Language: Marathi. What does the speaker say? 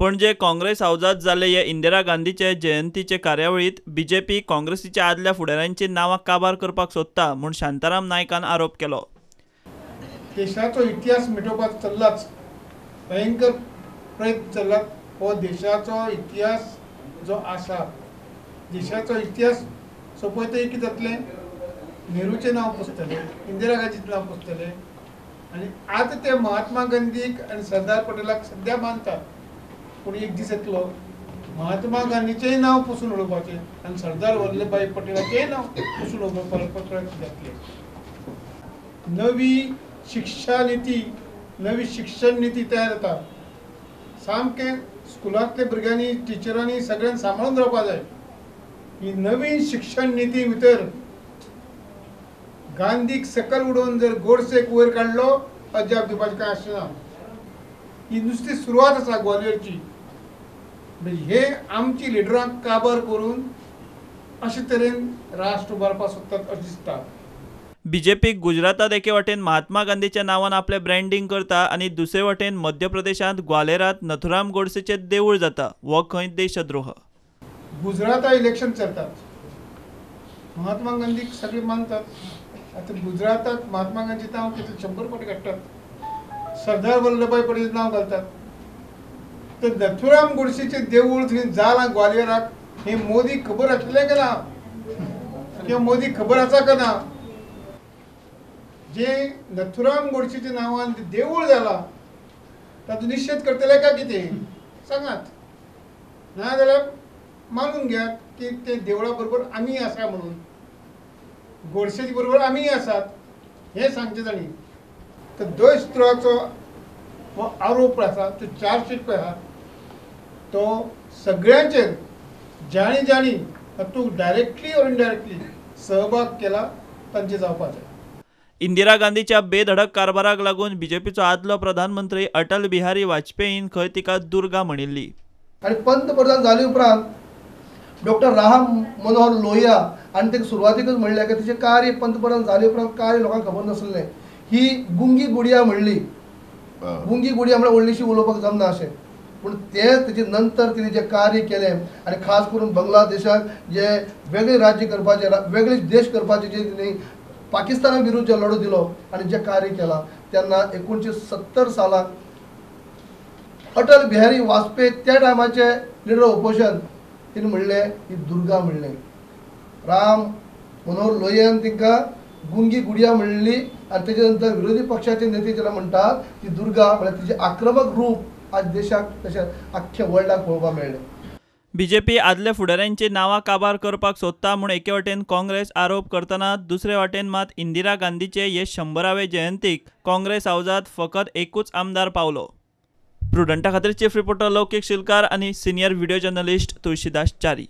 पणजे काँग्रेस हाऊसात जाल्ले ह्या इंदिरा गांधीचे जयंतीचे कार्यावळीत बीजेपी काँग्रेसीच्या आदल्या फुडाऱ्यांची नांवां काबार करपाक सोदता म्हूण शांताराम नायकान आरोप केलो। देशाचो इतिहास मिटोवपाक चल्लाच, भयंकर प्रयत्न चल्लात। हो देशाचो इतिहास जो आसा, देशाचो इतिहास सोंपयतकीर कितें जातलें? नेहरूचें नांव पुसतले, इंदिरा गांधीचें नांव पुसतले आनी आतां ते महात्मा गांधीक आनी सरदार पटेलाक सद्या मानतात, पूण एक दीस येतलो महात्मा गांधीचेंय नांव पुसून उडोवपाचें आनी सरदार वल्लभभाई पटेलाचेंय नांव पुसून उडोवपाचो प्रयत्न जातले। नवी शिक्षा नीती, नवी शिक्षण नीती तयार जाता। सामकें स्कुलांतल्या भुरग्यांनी, टिचरांनी सगळ्यांनी सांबाळून रावपाक जाय। ही नवीन शिक्षण नीती भितर गांधीक सकल उडोवन जर गोडसेक वयर काडलो, अजाप दिवपाचें कांय आसना। ही नुस्ती सुरवात आसा ग्वालियरची। हे आमची लिडरांक काबार करून अशे तरेन राष्ट्र उबारपाक सोदतात अशें दिसता। बीजेपी गुजरातात एके वटेन महात्मा गांधीच्या नांवान आपले ब्रँडिंग करता आनी दुसरे वटेन मध्य प्रदेशांत ग्वालेरात नथुराम गोडसेचें देवूळ जाता, हो खंय देशद्रोह। गुजराता इलेक्शन चलतात, महात्मा गांधीक सगळे मानतात। आता गुजरातात महात्मा गांधीचें नांव कितें 100 फावटी काडटात, सरदार वल्लभभाई पटेलाचें नांव घालतात। तर नथुराम गोडसेचें देवूळ थंय जालां ग्वालियराक, हें मोदीक खबर आसलें काय ना, किंवा मोदीक खबर आसा काय ना? जे नथुराम गोडसेच्या नांवान देवूळ जाला ताचो निषेध करतले काय कितें सांगात? नाजाल्यार मानून घेयात की ते देवळा बरोबर आमी आसा म्हणून, गोडसेचे बरोबर आमी आसात हें सांगचें तांणी। तर देशद्रोहाचो हो आरोप आसा, तो चार्जशीट पळय आहा, तो सगळ्यांचेर जाणी जाणी हातूंत डायरेक्टली ऑर इनडायरेक्टली सहभाग केला तांचे जावपाक जाय। इंदिरा गांधीच्या बेधडक कारभाराक लागून बीजेपीचो आदलो प्रधानमंत्री अटल बिहारी वाजपेयीन खंय तिका दुर्गा म्हणिल्ली। आणि पंतप्रधान जाले उपरांत डॉक्टर राम मनोहर लोहिया आणि ते सुरवातीकच म्हणलें की तिचे कार्य पंतप्रधान जाले उपरांत कार्य लोकांक खबर नासलें। ही गुंगी गुडिया म्हणली, गुंगी गुडिया म्हळ्यार व्हडलीशी उलोवपाक जमना अशें, पूण तेचे नंतर तिणें जें कार्य केलें आनी खास करून बांगलादेशाक जे वेगळे राज्य करपाचे, वेगळे देश करपाचे जे तिणें पाकिस्ताना विरुद्ध जे लढो दिलो आणि जे कार्य केला, तेन्ना 1970 सालाक अटल बिहारी वाजपेयी त्या टायमाचे लिडर ऑपोजिशन तिने म्हणलें ही दुर्गा म्हणलें। राम मनोहर लोहियान तिका गुंगी गुडिया म्हणली आणि तेच्या नंतर विरोधी पक्षाचे नेते जेन्ना म्हणटात ती दुर्गा, म्हळ्यार तिचे आक्रमक रूप आज देशाक तशें आख्ख्या वर्ल्डाक पळोवपाक मेळ्ळें। बीजेपी आदल्या फुडाऱ्यांची नांवां काबार करपाक सोदता म्हूण एके वटेन काँग्रेस आरोप करतना दुसरे वटेन मात इंदिरा गांधीचे हे 100वे जयंतीक काँग्रेस हाऊसात फकत एकूच आमदार पावलो। प्रुडंटा खातीर चीफ रिपोर्टर लौकिक शिलकार आनी senior video journalist Tulshidas Chari.